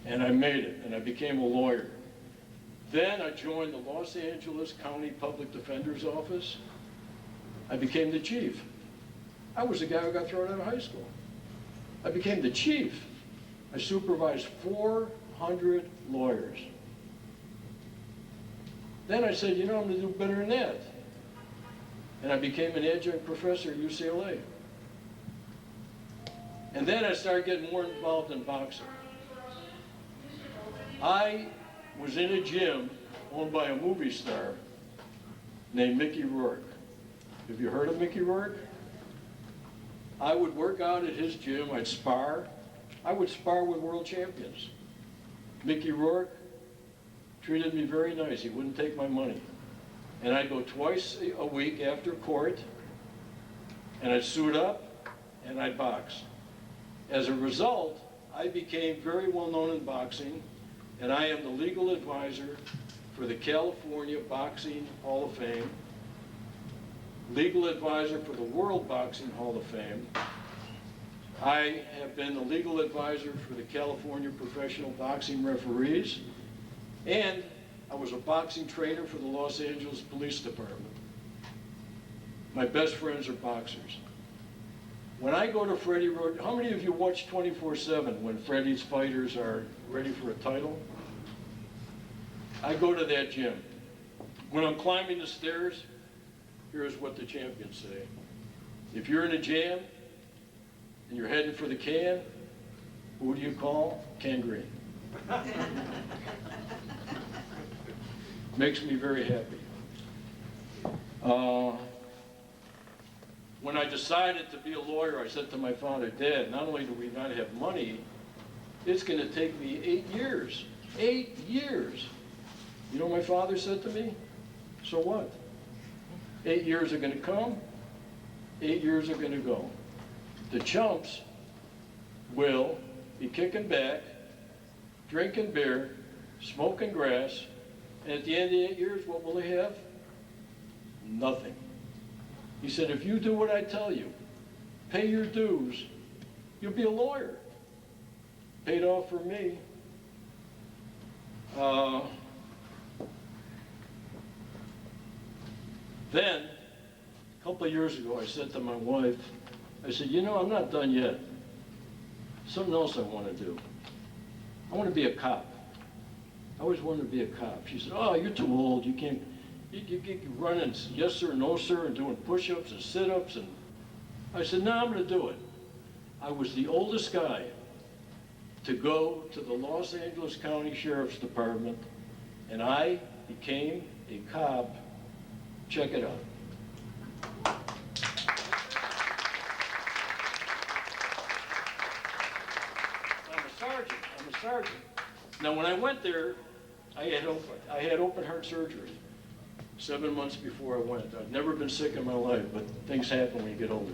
and I made it, and I became a lawyer. Then I joined the Los Angeles County Public Defender's Office. I became the chief. I was the guy who got thrown out of high school. I became the chief. I supervised 400 lawyers. Then I said, you know, I'm gonna do better than that. And I became an adjunct professor at UCLA. And then I started getting more involved in boxing. I was in a gym owned by a movie star named Mickey Rourke. Have you heard of Mickey Rourke? I would work out at his gym, I'd spar. I would spar with world champions. Mickey Rourke treated me very nice. He wouldn't take my money. And I'd go twice a week after court, and I'd suit up, and I'd box. As a result, I became very well known in boxing, and I am the legal advisor for the California Boxing Hall of Fame, legal advisor for the World Boxing Hall of Fame. I have been the legal advisor for the California Professional Boxing Referees, and I was a boxing trainer for the Los Angeles Police Department. My best friends are boxers. When I go to Freddie Road, how many of you watch 24/7 when Freddie's fighters are ready for a title? I go to that gym. When I'm climbing the stairs, here's what the champions say. If you're in a jam and you're heading for the can, who do you call? Ken Green. Makes me very happy. When I decided to be a lawyer, I said to my father, Dad, not only do we not have money, it's going to take me 8 years. 8 years. You know what my father said to me? So what? 8 years are going to come, 8 years are going to go. The chumps will be kicking back, drinking beer, smoking grass, and at the end of the 8 years, what will they have? Nothing. He said, if you do what I tell you, pay your dues, you'll be a lawyer. Paid off for me. Then, a couple of years ago, I said to my wife, I said, you know, I'm not done yet. Something else I want to do. I want to be a cop. I always wanted to be a cop. She said, oh, you're too old. You can't, you running yes sir, no sir, and doing push-ups and sit-ups. And I said, no, I'm going to do it. I was the oldest guy to go to the Los Angeles County Sheriff's Department, and I became a cop. Check it out. I'm a sergeant. Now, when I went there, I had open heart surgery 7 months before I went. I'd never been sick in my life, but things happen when you get older.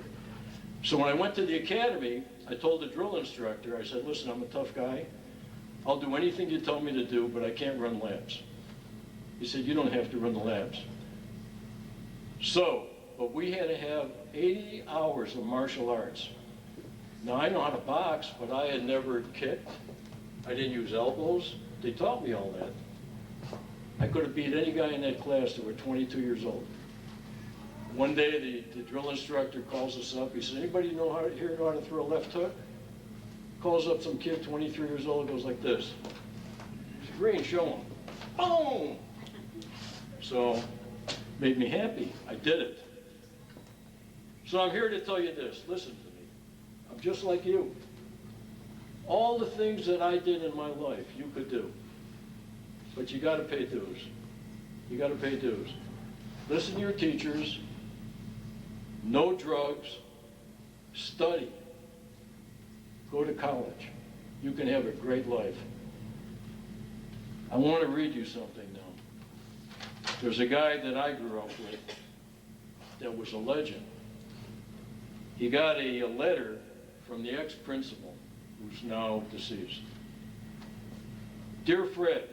So when I went to the academy, I told the drill instructor, I said, listen, I'm a tough guy. I'll do anything you tell me to do, but I can't run labs. He said, you don't have to run the labs. So, but we had to have 80 hours of martial arts. Now, I know how to box, but I had never kicked. I didn't use elbows. They taught me all that. I could have beat any guy in that class that were 22 years old. One day, the drill instructor calls us up. He says, anybody here know how to throw a left hook? Calls up some kid, 23 years old, goes like this. He said, Green, show him. Boom! So, made me happy. I did it. So I'm here to tell you this. Listen to me. I'm just like you. All the things that I did in my life, you could do. But you got to pay dues. You got to pay dues. Listen to your teachers. No drugs. Study. Go to college. You can have a great life. I want to read you something now. There's a guy that I grew up with that was a legend. He got a letter from the ex-principal, who's now deceased. Dear Fred,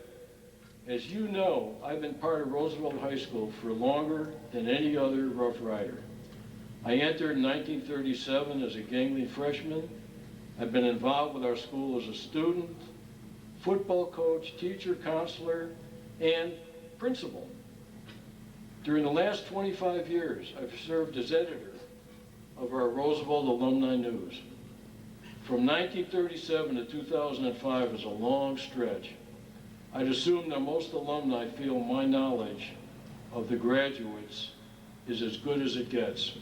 as you know, I've been part of Roosevelt High School for longer than any other Rough Rider. I entered in 1937 as a gangling freshman. I've been involved with our school as a student, football coach, teacher, counselor, and principal. During the last 25 years, I've served as editor of our Roosevelt Alumni News. From 1937 to 2005 is a long stretch. I'd assume that most alumni feel my knowledge of the graduates is as good as it gets.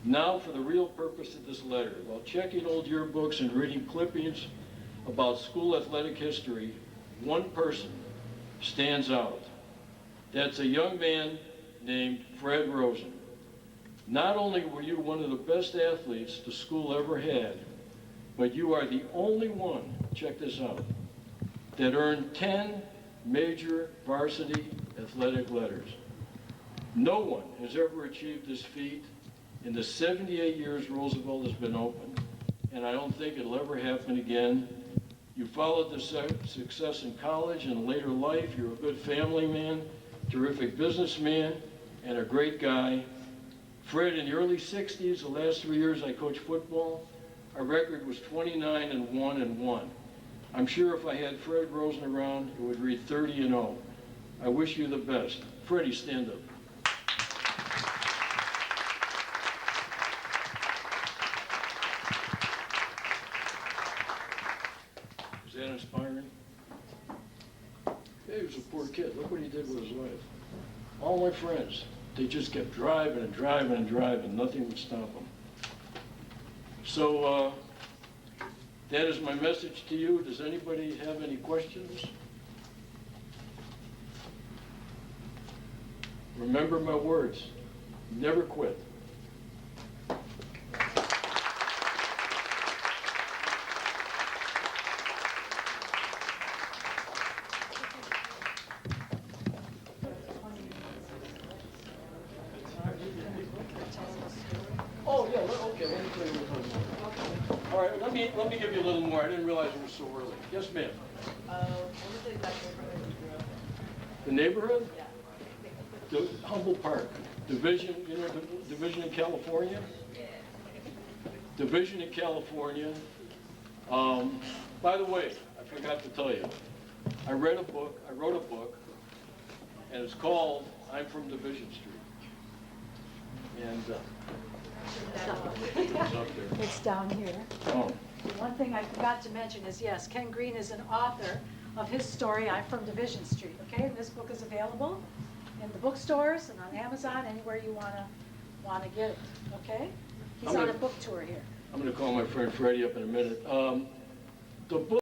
Now for the real purpose of this letter. While checking old yearbooks and reading clippings about school athletic history, one person stands out. That's a young man named Fred Rosen. Not only were you one of the best athletes the school ever had, but you are the only one, check this out, that earned 10 major varsity athletic letters. No one has ever achieved this feat in the 78 years Roosevelt has been open, and I don't think it'll ever happen again. You followed the success in college and later life. You're a good family man, terrific businessman, and a great guy. Fred, in the early 60s, the last 3 years I coached football, our record was 29-1-1. I'm sure if I had Fred Rosen around, it would read 30-0. I wish you the best. Freddie, stand up. Is that inspiring? Yeah, he was a poor kid. Look what he did with his life. All my friends, they just kept driving and driving and driving. Nothing would stop them. So that is my message to you. Does anybody have any questions? Remember my words. Never quit. Oh, yeah, okay, let me tell you a little more. All right, let me give you a little more. I didn't realize it was so early. Yes, ma'am. What was the exact neighborhood you grew up in? The neighborhood? Yeah. The Humboldt Park. Division, you know, Division in California? Division in California. By the way, I forgot to tell you, I wrote a book, and it's called I'm from Division Street. And it's up there. It's down here. Oh. One thing I forgot to mention is, yes, Ken Green is an author of his story, I'm from Division Street, okay? And this book is available in the bookstores and on Amazon, anywhere you wanna get it, okay? He's on a book tour here. I'm gonna call my friend Freddie up in a minute. The book